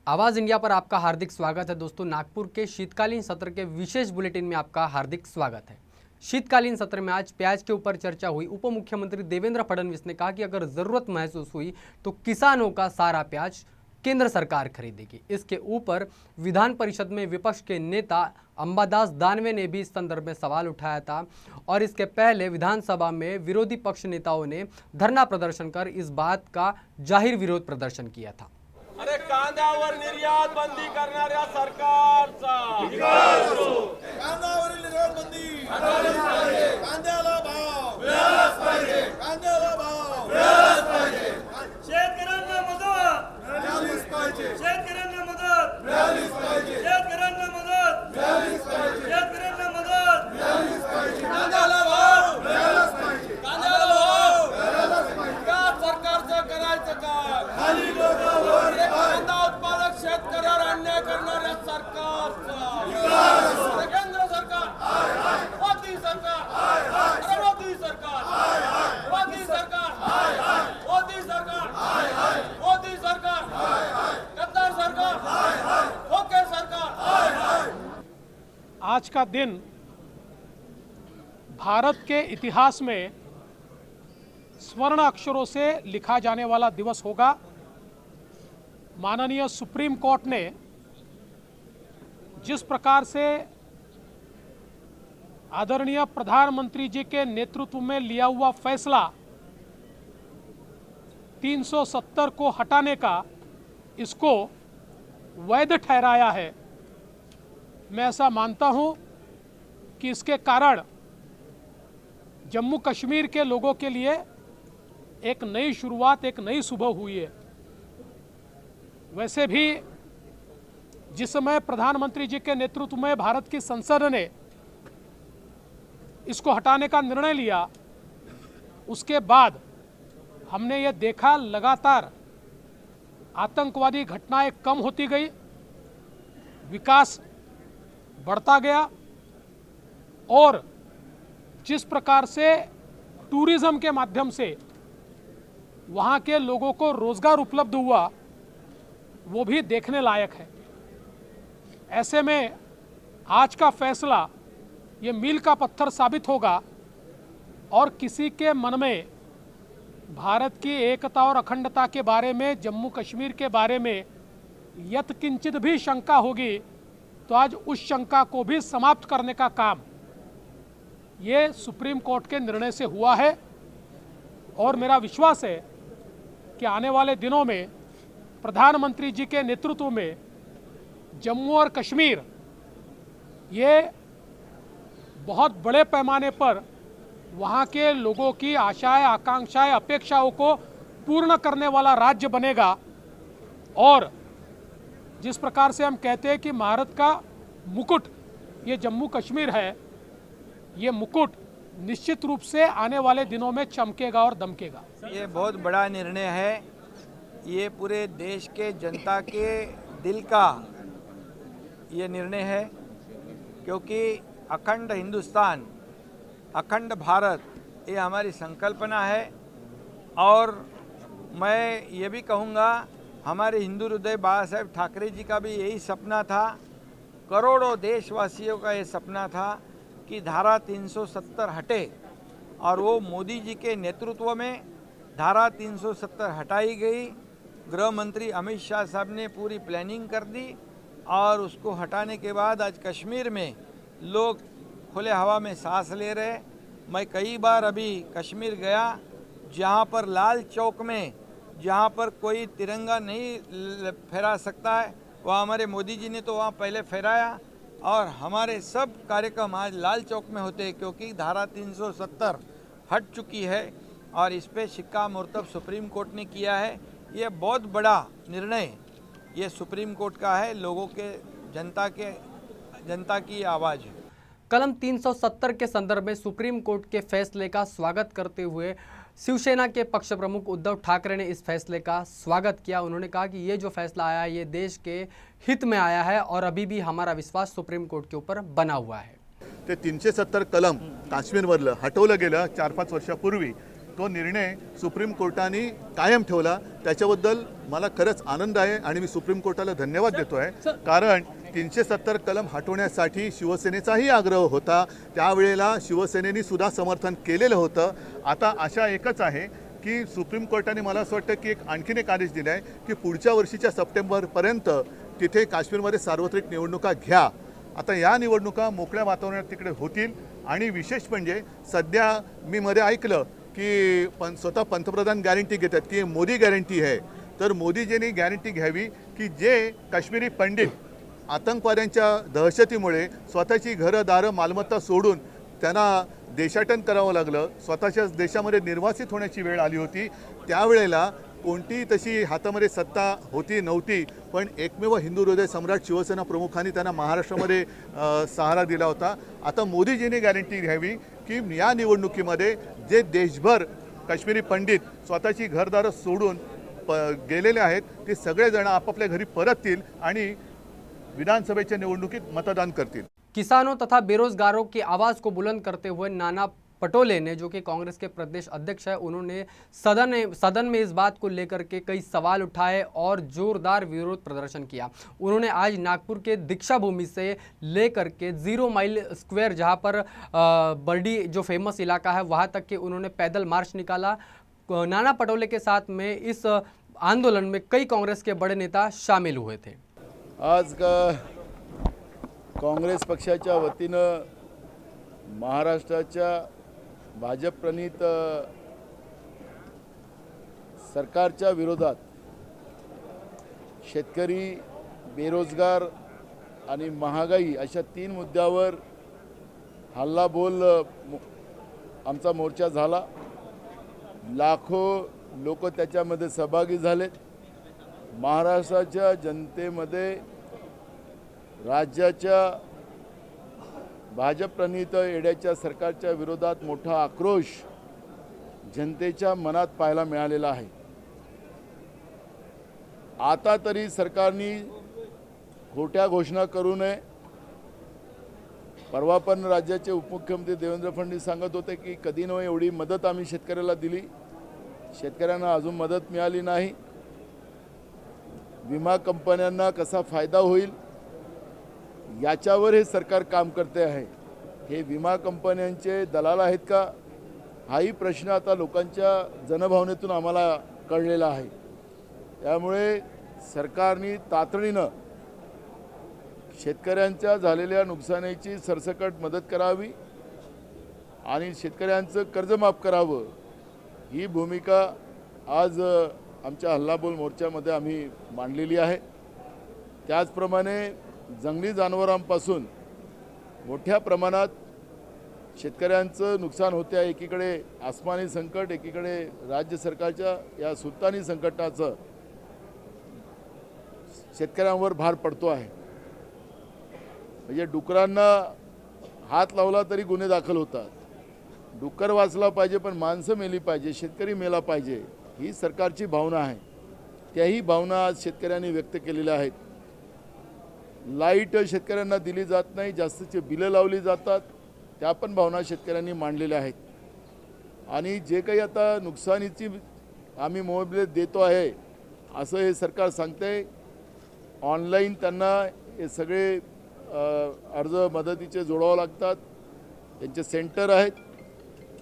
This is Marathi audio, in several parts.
आवाज़ इंडिया पर आपका हार्दिक स्वागत है। दोस्तों, नागपुर के शीतकालीन सत्र के विशेष बुलेटिन में आपका हार्दिक स्वागत है। शीतकालीन सत्र में आज प्याज के ऊपर चर्चा हुई। उप मुख्यमंत्री देवेंद्र फडणवीस ने कहा कि अगर जरूरत महसूस हुई तो किसानों का सारा प्याज केंद्र सरकार खरीदेगी। इसके ऊपर विधान परिषद में विपक्ष के नेता अंबादास दानवे ने भी इस संदर्भ में सवाल उठाया था और इसके पहले विधानसभा में विरोधी पक्ष नेताओं ने धरना प्रदर्शन कर इस बात का जाहिर विरोध प्रदर्शन किया था। अरे कांद्यावर निर्यात बंदी करणाऱ्या सरकारचा कांद्यावरील निर्यात बंदी कांद्याला भाव मिळालाच पाहिजे कांद्याला भाव मिळालाच पाहिजे शेतकऱ्यांना मदत मिळालीच पाहिजे शेतकऱ्यांना मदत मिळालीच पाहिजे शेतकऱ्यांना मदत मिळालीच पाहिजे शेतकऱ्यांना मदत मिळालीच पाहिजे कांद्याला भाव मिळालाच पाहिजे कांद्याला भाव मिळालाच पाहिजे का सरकारचं करायचं काय खाली लोकांवर कांदा उत्पादक शेतकऱ्यावर अन्याय करणाऱ्या सरकारचा केंद्र सरकार मोदी सरकार अरे मोदी सरकार मोदी सरकार मोदी सरकार मोदी सरकार गद्दार सरकार ओके सरकार। आज का दिन भारत के इतिहास में स्वर्ण अक्षरों से लिखा जाने वाला दिवस होगा। माननीय सुप्रीम कोर्ट ने जिस प्रकार से आदरणीय प्रधानमंत्री जी के नेतृत्व में लिया हुआ फैसला 370 को हटाने का इसको वैध ठहराया है, मैं ऐसा मानता हूं कि इसके कारण जम्मू कश्मीर के लोगों के लिए एक नई शुरुआत, एक नई सुबह हुई है। वैसे भी जिस समय प्रधानमंत्री जी के नेतृत्व में भारत की संसद ने इसको हटाने का निर्णय लिया, उसके बाद हमने ये देखा लगातार आतंकवादी घटनाएं कम होती गई, विकास बढ़ता गया और जिस प्रकार से टूरिज्म के माध्यम से वहाँ के लोगों को रोजगार उपलब्ध हुआ, वो भी देखने लायक है। ऐसे में आज का फैसला ये मील का पत्थर साबित होगा और किसी के मन में भारत की एकता और अखंडता के बारे में, जम्मू कश्मीर के बारे में यत्किंचित भी शंका होगी तो आज उस शंका को भी समाप्त करने का काम ये सुप्रीम कोर्ट के निर्णय से हुआ है। और मेरा विश्वास है कि आने वाले दिनों में प्रधानमंत्री जी के नेतृत्व में जम्मू और कश्मीर ये बहुत बड़े पैमाने पर वहाँ के लोगों की आशाएं, आकांक्षाएं, अपेक्षाओं को पूर्ण करने वाला राज्य बनेगा। और जिस प्रकार से हम कहते हैं कि भारत का मुकुट ये जम्मू कश्मीर है, ये मुकुट निश्चित रूप से आने वाले दिनों में चमकेगा और दमकेगा। ये बहुत बड़ा निर्णय है। ये पूरे देश के जनता के दिल का ये निर्णय है, क्योंकि अखंड हिंदुस्तान, अखंड भारत ये हमारी संकल्पना है। और मैं ये भी कहूँगा, हमारे हिंदू हृदय बाबा साहेब ठाकरे जी का भी यही सपना था, करोड़ों देशवासियों का ये सपना था कि धारा 370 हटे, और वो मोदी जी के नेतृत्व में धारा 370 हटाई गई। गृह मंत्री अमित शाह साहब ने पूरी प्लानिंग कर दी और उसको हटाने के बाद आज कश्मीर में लोग खुले हवा में सांस ले रहे। मैं कई बार अभी कश्मीर गया, जहाँ पर लाल चौक में जहाँ पर कोई तिरंगा नहीं फहरा सकता है, वहाँ हमारे मोदी जी ने तो वहाँ पहले फहराया। और हमारे सब कार्यक्रम आज लाल चौक में होते हैं, क्योंकि धारा 370 हट चुकी है और इस पे शिक्का मुर्तब सुप्रीम कोर्ट ने किया है। ये बहुत बड़ा निर्णय ये सुप्रीम कोर्ट का है, लोगों के जनता की आवाज़ है। कलम 370 के संदर्भ में सुप्रीम कोर्ट के फैसले का स्वागत करते हुए शिवसेना के पक्ष प्रमुख उद्धव ठाकरे ने इस फैसले का स्वागत किया। उन्होंने कहा कि ये जो फैसला आया ये देश के हित में आया है और अभी भी हमारा विश्वास सुप्रीम कोर्ट के ऊपर बना हुआ है। ते 370 कलम काश्मीरमधलं हटवलं गेलं 4-5 वर्षापूर्वी, तो निर्णय सुप्रीम कोर्टाने कायम ठेवला, त्याच्याबद्दल मला खरंच आनंद आहे आणि मी सुप्रीम कोर्टाला धन्यवाद देतो आहे. कारण 370 कलम हटवण्यासाठी शिवसेनेचाही आग्रह होता, त्यावेळेला शिवसेनेने सुद्धा समर्थन केलेलं होतं. आता आशा एकच आहे की सुप्रीम कोर्टाने मला असं वाटतं की आणखीन एक आदेश दिला आहे की पुढच्या वर्षीच्या सप्टेंबरपर्यंत तिथे काश्मीरमध्ये सार्वत्रिक निवडणुका घ्या. आता या निवडणुका मोकळ्या वातावरणात तिकडे होतील आणि विशेष म्हणजे सध्या मी मध्ये ऐकलं की स्वतः पंतप्रधान गॅरंटी घेतात की मोदी गॅरंटी आहे. तर मोदीजींनी गॅरंटी घ्यावी की जे काश्मीरी पंडित आतंकवाद्यांच्या दहशतीमुळे स्वतःची घरं दारं मालमत्ता सोडून त्यांना देशाटन करावं लागलं, स्वतःच्याच देशामध्ये निर्वासित होण्याची वेळ आली होती, त्यावेळेला कोणतीही तशी हातामध्ये सत्ता होती नव्हती, पण एकमेव हिंदू हृदय सम्राट शिवसेना प्रमुखांनी त्यांना महाराष्ट्रामध्ये सहारा दिला होता. आता मोदीजींनी गॅरंटी घ्यावी की या निवडणुकीमध्ये जे देशभर काश्मीरी पंडित स्वतःची घरदारं सोडून गेलेले आहेत ते सगळेजण आपापल्या घरी परततील आणि विधानसभेच्या निवडणुकीत मतदान करतील. किसानों तथा बेरोजगारों की आवाज़ को बुलंद करते हुए नाना पटोले ने, जो कि कांग्रेस के प्रदेश अध्यक्ष है, उन्होंने सदन में इस बात को लेकर के कई सवाल उठाए और जोरदार विरोध प्रदर्शन किया. उन्होंने आज नागपुर के दीक्षा भूमि से लेकर के 0 माइल स्क्वायर, जहां पर बर्डी जो फेमस इलाका है वहां तक के उन्होंने पैदल मार्च निकाला. नाना पटोले के साथ में इस आंदोलन में कई कांग्रेस के बड़े नेता शामिल हुए थे. आज काँग्रेस पक्षाच्या वतीनं महाराष्ट्राच्या भाजपप्रणीत सरकारच्या विरोधात शेतकरी, बेरोजगार आणि महागाई अशा 3 मुद्द्यावर हल्लाबोल आमचा मोर्चा झाला. लाखो लोक त्याच्यामध्ये सहभागी झाले. महाराष्ट्राच्या जनतेमध्ये राज्याच्या भाजपप्रणीत येड्याच्या सरकारच्या विरोधात मोठा आक्रोश जनतेच्या मनात पाहायला मिळालेला आहे. आता तरी सरकारने खोट्या घोषणा करू नये. परवा पण राज्याचे उपमुख्यमंत्री देवेंद्र फडणवीस सांगत होते की कधी नव्हे एवढी मदत आम्ही शेतकऱ्याला दिली, शेतकऱ्यांना अजून मदत मिळाली नाही. विमा कंपन्यांना कसा फायदा होईल याच्यावर हे सरकार काम करते आहे. हे विमा कंपन्यांचे दलाल आहेत का, हाही प्रश्न आता लोकांच्या जनभावनेतून आम्हाला कळलेला आहे. त्यामुळे सरकारने तातडीनं शेतकऱ्यांच्या झालेल्या नुकसानीची सरसकट मदत करावी आणि शेतकऱ्यांचं कर्ज माफ करावं, ही भूमिका आज आमच्या हल्लाबोल मोर्चामध्ये आम्ही मांडलेली आहे. त्याचप्रमाणे जंगली जनावरांपासून मोठ्या प्रमाणात शेतकऱ्यांचं नुकसान होते आहे. एकीकडे आसमानी संकट, एकीकडे राज्य सरकारच्या या सुलतानी संकटाचं शेतकऱ्यांवर भार पडतो आहे. म्हणजे डुकरांना हात लावला तरी गुन्हे दाखल होतात. डुक्कर वाचला पाहिजे पण माणसं मेली पाहिजे, शेतकरी मेला पाहिजे, ही सरकारची भावना आहे. त्याही भावना आज शेतकऱ्यांनी व्यक्त केलेल्या आहेत. लाईट शेतकऱ्यांना दिली जात नाही, जास्तीचे बिलं लावली जातात, त्या पण भावना शेतकऱ्यांनी मांडलेल्या आहेत. आणि जे काही आता नुकसानीची आम्ही मोबदले देतो आहे असं हे सरकार सांगते. ऑनलाईन त्यांना हे सगळे अर्ज मदतीचे जोडावं लागतात. त्यांचे सेंटर आहेत,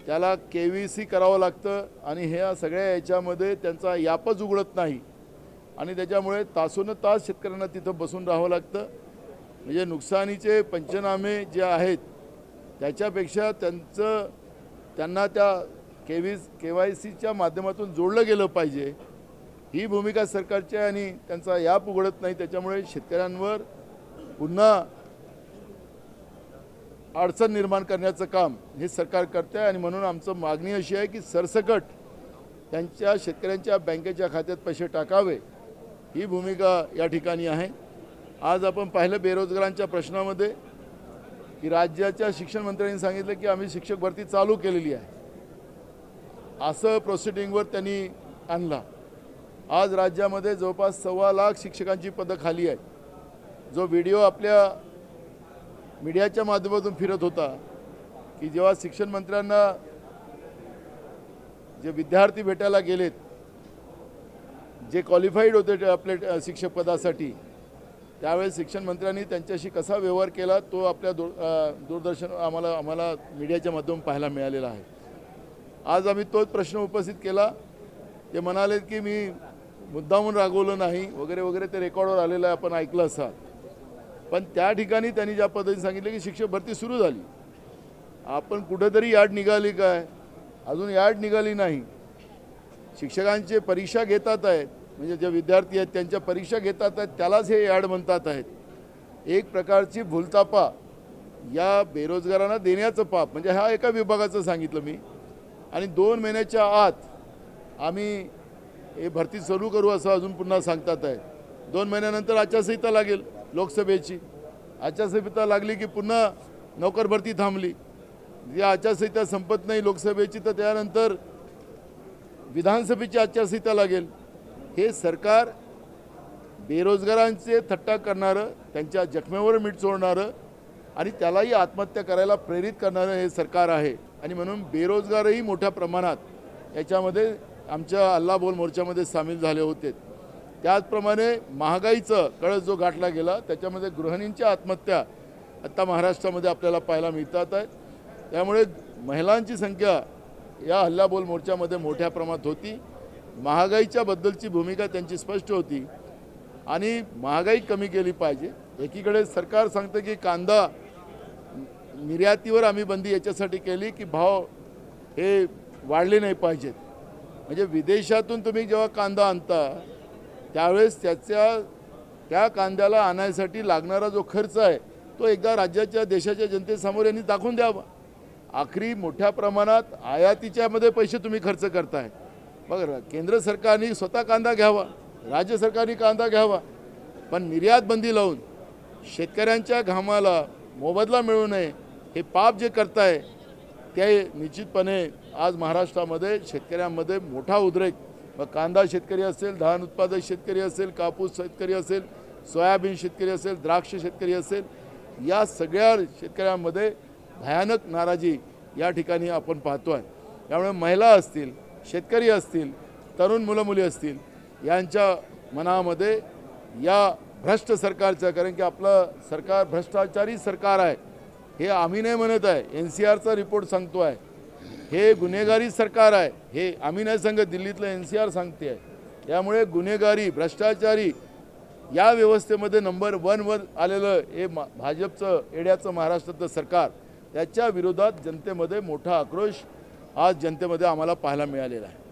त्याला KVC करावं लागतं आणि ह्या सगळ्या याच्यामध्ये त्यांचा यापच उघडत नाही आणि त्याच्यामुळे तासोनतास शेतकऱ्यांना तिथं बसून राहावं लागतं. म्हणजे नुकसानीचे पंचनामे जे आहेत त्याच्यापेक्षा त्यांना त्या KYCच्या माध्यमातून जोडलं गेलं पाहिजे, ही भूमिका सरकारची आहे आणि त्यांचा याप उघडत नाही. त्याच्यामुळे शेतकऱ्यांवर पुन्हा अडचण निर्माण करण्याचं काम हे सरकार करते आहे. आणि म्हणून आमचं मागणी अशी आहे की सरसकट त्यांच्या शेतकऱ्यांच्या बँकेच्या खात्यात पैसे टाकावे, ही भूमिका या ठिकाणी आहे. आज आपण पाहिलं बेरोजगारांच्या प्रश्नामध्ये की राज्याच्या शिक्षण मंत्र्यांनी सांगितलं की आम्ही शिक्षक भरती चालू केलेली आहे, असं प्रोसिडिंगवर त्यांनी आणला. आज राज्यामध्ये जवळपास 1.25 लाख शिक्षकांची पदं खाली आहेत. जो व्हिडिओ आपल्या मीडियाच्या माध्यमातून फिरत होता की जेव्हा शिक्षण मंत्र्यांना जे विद्यार्थी भेटायला गेलेत, जे क्वालिफाईड होते आपल्या शिक्षक पदासाठी, त्यावेळेस शिक्षण मंत्र्यांनी त्यांच्याशी कसा व्यवहार केला तो आपल्या दूरदर्शन आम्हाला मीडियाच्या माध्यमातून पाहायला मिळालेला आहे. आज आम्ही तोच प्रश्न उपस्थित केला. ते म्हणाले की मी मुद्दामून रागवलं नाही वगैरे वगैरे, ते रेकॉर्डवर आलेलं आहे, आपण ऐकलं असाल. पण त्या ठिकाणी त्यांनी ज्या पद्धतीने सांगितलं की शिक्षक भरती सुरू झाली, आपण कुठेतरी याड निघाली काय? अजून याड निघाली नाही. शिक्षकांचे परीक्षा घेतात आहेत, म्हणजे जे विद्यार्थी आहेत त्यांच्या परीक्षा घेतात आहेत, त्यालाच हे याड म्हणतात आहेत. एक प्रकारची भूलतापा या बेरोजगारांना देण्याचं पाप, म्हणजे हा एका विभागाचं सांगितलं मी. आणि 2 महिन्याच्या आत आम्ही हे भरती सुरू करू असं अजून पुन्हा सांगतात आहे. 2 महिन्यानंतर आचारसंहिता लागेल लोकसभेची. आचारसंहिता लागली की पुन्हा नोकर भरती थांबली. या आचारसंहिता संपत नाही लोकसभेची, तर त्यानंतर विधानसभेची आचारसंहिता लागेल. हे सरकार बेरोजगारांचे थट्टा करणारं, त्यांच्या जखमेवर मीठ चोळणारं आणि त्यालाही आत्महत्या करायला प्रेरित करणारं हे सरकार आहे. आणि म्हणून बेरोजगारही मोठ्या प्रमाणात याच्यामध्ये आमच्या हल्ला बोल मोर्चामध्ये सामील झाले होते. त्याचप्रमाणे महागाईचं कळस जो गाठला गेला, त्याच्यामध्ये गृहिणींच्या आत्महत्या आत्ता महाराष्ट्रामध्ये आपल्याला पाहायला मिळतात आहेत. त्यामुळे महिलांची संख्या या हल्लाबोल मोर्चामध्ये मोठ्या प्रमाणात होती. महागाईच्या बद्दलची भूमिका त्यांची स्पष्ट होती आणि महागाई कमी केली पाहिजे. एकीकडे सरकार सांगतं की कांदा निर्यातीवर आम्ही बंदी याच्यासाठी केली की भाव हे वाढले नाही पाहिजेत. म्हणजे विदेशातून तुम्ही जेव्हा कांदा आणता त्यावेळेस त्या कांद्याला आणण्यासाठी लागणारा जो खर्च आहे तो एकदा राज्याच्या देशाच्या जनतेसमोर यांनी दाखवून द्यावा. आखरी मोठ्या प्रमाणात आयातीच्यामध्ये पैसे तुम्ही खर्च करताय. बघा, केंद्र सरकारने स्वतः कांदा घ्यावा, राज्य सरकारने कांदा घ्यावा, पण निर्यात बंदी लावून शेतकऱ्यांच्या घामाला मोबदला मिळू नये हे पाप जे करताय ते निश्चितपणे आज महाराष्ट्रामध्ये शेतकऱ्यांमध्ये मोठा उद्रेक, मग कांदा शेतकरी असेल, धान उत्पादक शेतकरी असेल, कापूस शेतकरी असेल, सोयाबीन शेतकरी असेल, द्राक्ष शेतकरी असेल, या सगळ्या शेतकऱ्यांमध्ये भयानक नाराजी या ठिकाणी आपण पाहतो आहे. त्यामुळे महिला असतील, शेतकरी असतील, तरुण मुलं मुली असतील, यांच्या मनामध्ये या भ्रष्ट सरकारचं, कारण की आपलं सरकार भ्रष्टाचारी सरकार आहे हे आम्ही नाही म्हणत आहे, NCRचा रिपोर्ट सांगतो आहे. हे गुन्हेगारी सरकार आहे हे आम्ही नाही सांगत, दिल्लीतलं NCR सांगते आहे. त्यामुळे गुन्हेगारी, भ्रष्टाचारी या व्यवस्थेमध्ये नंबर 1 वर आलेलं हे भाजपचं एड्याचं महाराष्ट्रातलं सरकार, त्याच्या विरोधात जनतेमध्ये मोठा आक्रोश आज जनतेमध्ये आम्हाला पाहायला मिळालेला आहे.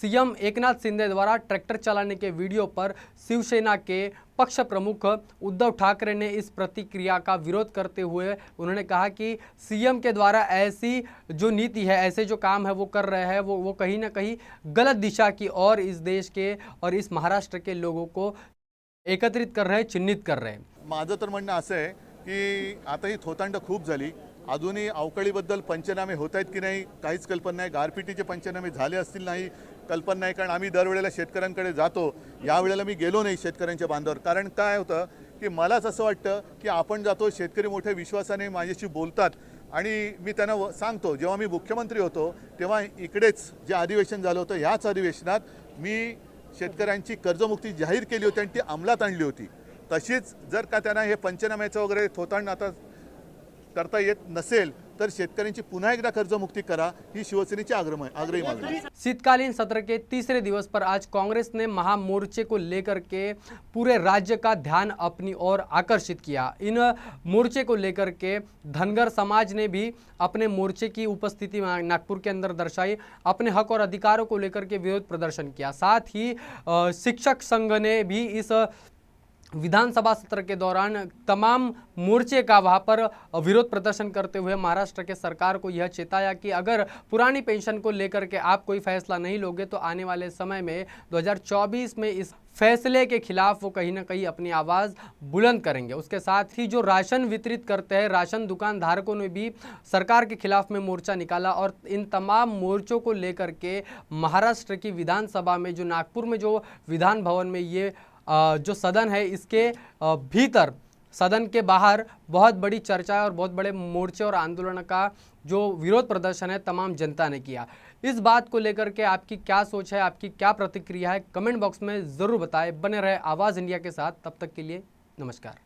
सीएम एकनाथ शिंदे द्वारा ट्रैक्टर चलाने के वीडियो पर शिवसेना के पक्ष प्रमुख उद्धव ठाकरे ने इस प्रतिक्रिया का विरोध करते हुए उन्होंने कहा कि सीएम के द्वारा ऐसी जो नीति है, ऐसे जो काम है वो कर रहे हैं, वो कहीं ना कहीं गलत दिशा की और इस देश के और इस महाराष्ट्र के लोगों को एकत्रित कर रहे हैं, चिन्हित कर रहे हैं. माझं तर म्हणणं असं आहे की आता ही थोतांड खूप झाली. अजूनही अवकाळीबद्दल पंचनामे होत आहेत की नाही काहीच कल्पना नाही. गारपिटीचे पंचनामे झाले असतील नाही कल्पना नाही, कारण आम्ही दरवेळेला शेतकऱ्यांकडे जातो. यावेळेला मी गेलो नाही शेतकऱ्यांच्या बांधावर, कारण काय होतं की मलाच असं वाटतं की आपण जातो, शेतकरी मोठ्या विश्वासाने माझ्याशी बोलतात आणि मी त्यांना सांगतो. जेव्हा मी मुख्यमंत्री होतो तेव्हा इकडेच जे अधिवेशन झालं होतं, ह्याच अधिवेशनात मी शेतकऱ्यांची कर्जमुक्ती जाहीर केली होती आणि ती अंमलात आणली होती. तशीच जर का त्यांना हे पंचनाम्याचं वगैरे थोतांड आता करता येत नसेल तर शेतकऱ्यांची पुन्हा एकदा कर्जमुक्ती करा, ही शिवसेनेची आग्रही मागणी. शीतकालीन सत्र के तीसरे दिवस पर आज कांग्रेस ने महामोर्चे को लेकर के पूरे राज्य का ध्यान अपनी ओर आकर्षित किया. इन मोर्चे को लेकर के धनगर समाज ने भी अपने मोर्चे की उपस्थिति नागपुर के अंदर दर्शाई, अपने हक और अधिकारों को लेकर के विरोध प्रदर्शन किया. साथ ही शिक्षक संघ ने भी इस विधानसभा सत्र के दौरान तमाम मोर्चे का वहाँ पर विरोध प्रदर्शन करते हुए महाराष्ट्र के सरकार को यह चेताया कि अगर पुरानी पेंशन को लेकर के आप कोई फैसला नहीं लोगे तो आने वाले समय में 2024 में इस फैसले के खिलाफ वो कहीं ना कहीं अपनी आवाज़ बुलंद करेंगे. उसके साथ ही जो राशन वितरित करते हैं राशन दुकानधारकों ने भी सरकार के खिलाफ में मोर्चा निकाला और इन तमाम मोर्चों को लेकर के महाराष्ट्र की विधानसभा में जो नागपुर में जो विधान भवन में ये जो सदन है इसके भीतर सदन के बाहर बहुत बड़ी चर्चा और बहुत बड़े मोर्चे और आंदोलन का जो विरोध प्रदर्शन है तमाम जनता ने किया. इस बात को लेकर के आपकी क्या सोच है, आपकी क्या प्रतिक्रिया है, कमेंट बॉक्स में ज़रूर बताएं। बने रहे आवाज़ इंडिया के साथ, तब तक के लिए नमस्कार।